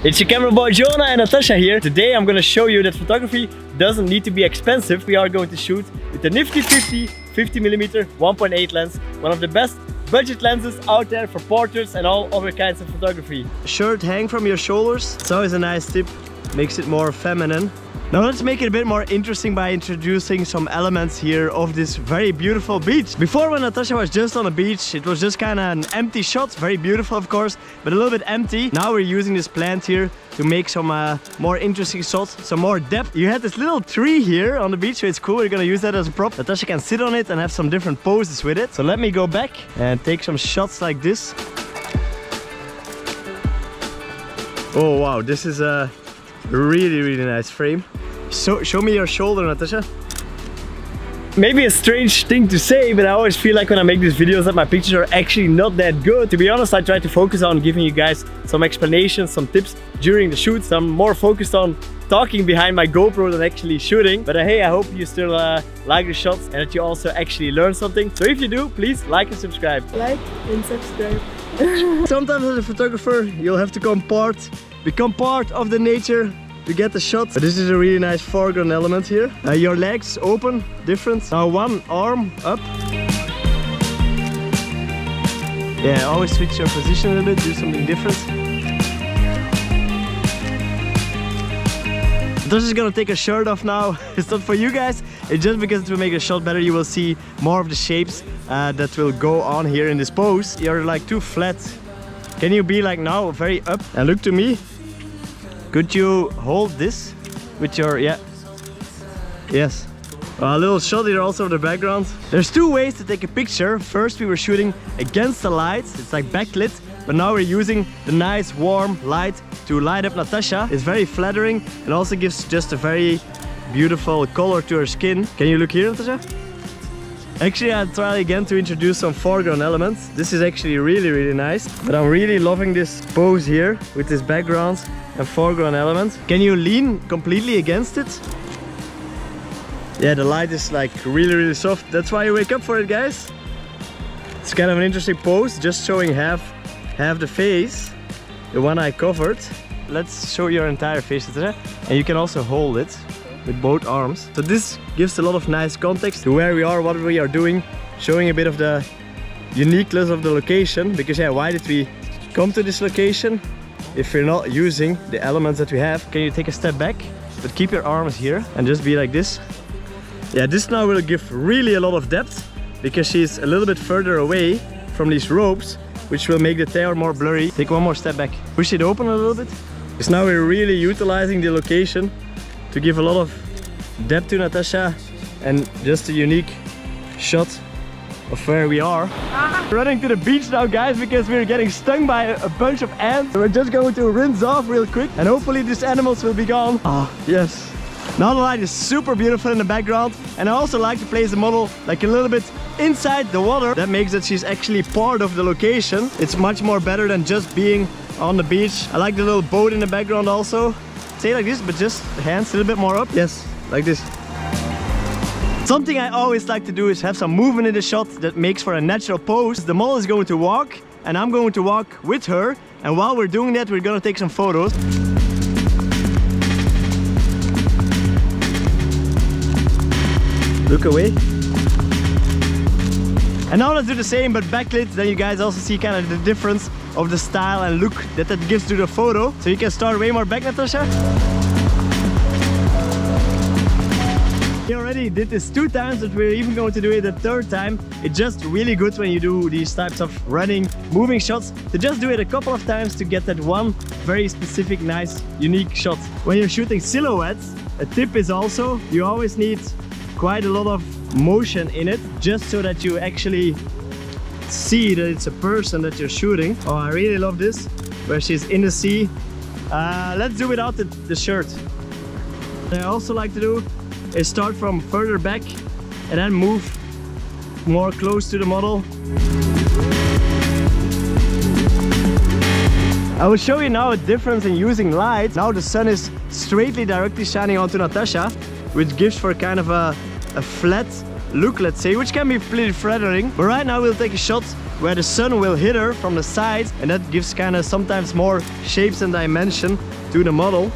It's your camera boy Jonah and Natasha here. Today I'm gonna show you that photography doesn't need to be expensive. We are going to shoot with the nifty 50mm 1.8 lens, one of the best budget lenses out there for portraits and all other kinds of photography. Shirt hang from your shoulders. It's always a nice tip, makes it more feminine. Now let's make it a bit more interesting by introducing some elements here of this very beautiful beach. Before, when Natasha was just on the beach, it was just kind of an empty shot. Very beautiful, of course, but a little bit empty. Now we're using this plant here to make some more interesting shots, some more depth. You had this little tree here on the beach, so it's cool. We're gonna use that as a prop. Natasha can sit on it and have some different poses with it. So let me go back and take some shots like this. Oh wow, this is a really nice frame. So show me your shoulder, Natasha. Maybe a strange thing to say, but I always feel like when I make these videos that my pictures are actually not that good. To be honest, I try to focus on giving you guys some explanations, some tips during the shoots. I'm more focused on talking behind my GoPro than actually shooting. But hey, I hope you still like the shots and that you also actually learn something. So if you do, please like and subscribe. Like and subscribe. Sometimes as a photographer, you'll have to become part of the nature to get the shot. But this is a really nice foreground element here. Your legs open, different. Now one arm up. Yeah, always switch your position a little bit, do something different. This is gonna take a shirt off now. It's not for you guys, it's just because it will make the shot better. You will see more of the shapes that will go on here in this pose. You're like too flat. Can you be like now, very up? And look to me. Could you hold this with your, yeah, yes. A little shot here also of the background. There's two ways to take a picture. First we were shooting against the light, it's like backlit, but now we're using the nice warm light to light up Natasha. It's very flattering and also gives just a very beautiful color to her skin. Can you look here, Natasha? Actually, I'll try again to introduce some foreground elements. This is actually really nice, but I'm really loving this pose here with this background and foreground element. Can you lean completely against it? Yeah, the light is like really soft. That's why you wake up for it, guys. It's kind of an interesting pose, just showing half the face, the one I covered. Let's show your entire face, and you can also hold it with both arms. So this gives a lot of nice context to where we are, what we are doing, showing a bit of the uniqueness of the location. Because yeah, why did we come to this location if we're not using the elements that we have? Can you take a step back, but keep your arms here and just be like this? Yeah, this now will give really a lot of depth because she's a little bit further away from these ropes, which will make the tail more blurry. Take one more step back, push it open a little bit. Because now we're really utilizing the location to give a lot of depth to Natasha and just a unique shot of where we are. Running to the beach now, guys, because we're getting stung by a bunch of ants. We're just going to rinse off real quick and hopefully these animals will be gone. Ah, yes. Now the light is super beautiful in the background, and I also like to place the model like a little bit inside the water. That makes it she's actually part of the location. It's much more better than just being on the beach. I like the little boat in the background also. Say like this, but just hands a little bit more up. Yes, like this. Something I always like to do is have some movement in the shot that makes for a natural pose. The model is going to walk and I'm going to walk with her, and while we're doing that we're gonna take some photos. Look away. And now let's do the same but backlit, then you guys also see kind of the difference of the style and look that gives to the photo. So you can start way more back, Natasha. We already did this 2 times, but we're even going to do it a 3rd time. It's just really good when you do these types of running, moving shots, to just do it a couple of times to get that one very specific, nice, unique shot. When you're shooting silhouettes, a tip is also, you always need quite a lot of motion in it, just so that you actually see that it's a person that you're shooting. Oh, I really love this, where she's in the sea. Let's do without the shirt. What I also like to do is start from further back and then move more close to the model. I will show you now a difference in using light. Now the sun is straightly directly shining onto Natasha, which gives for kind of a flat look, let's say, which can be pretty flattering. But right now we'll take a shot where the sun will hit her from the sides, and that gives kind of sometimes more shapes and dimension to the model.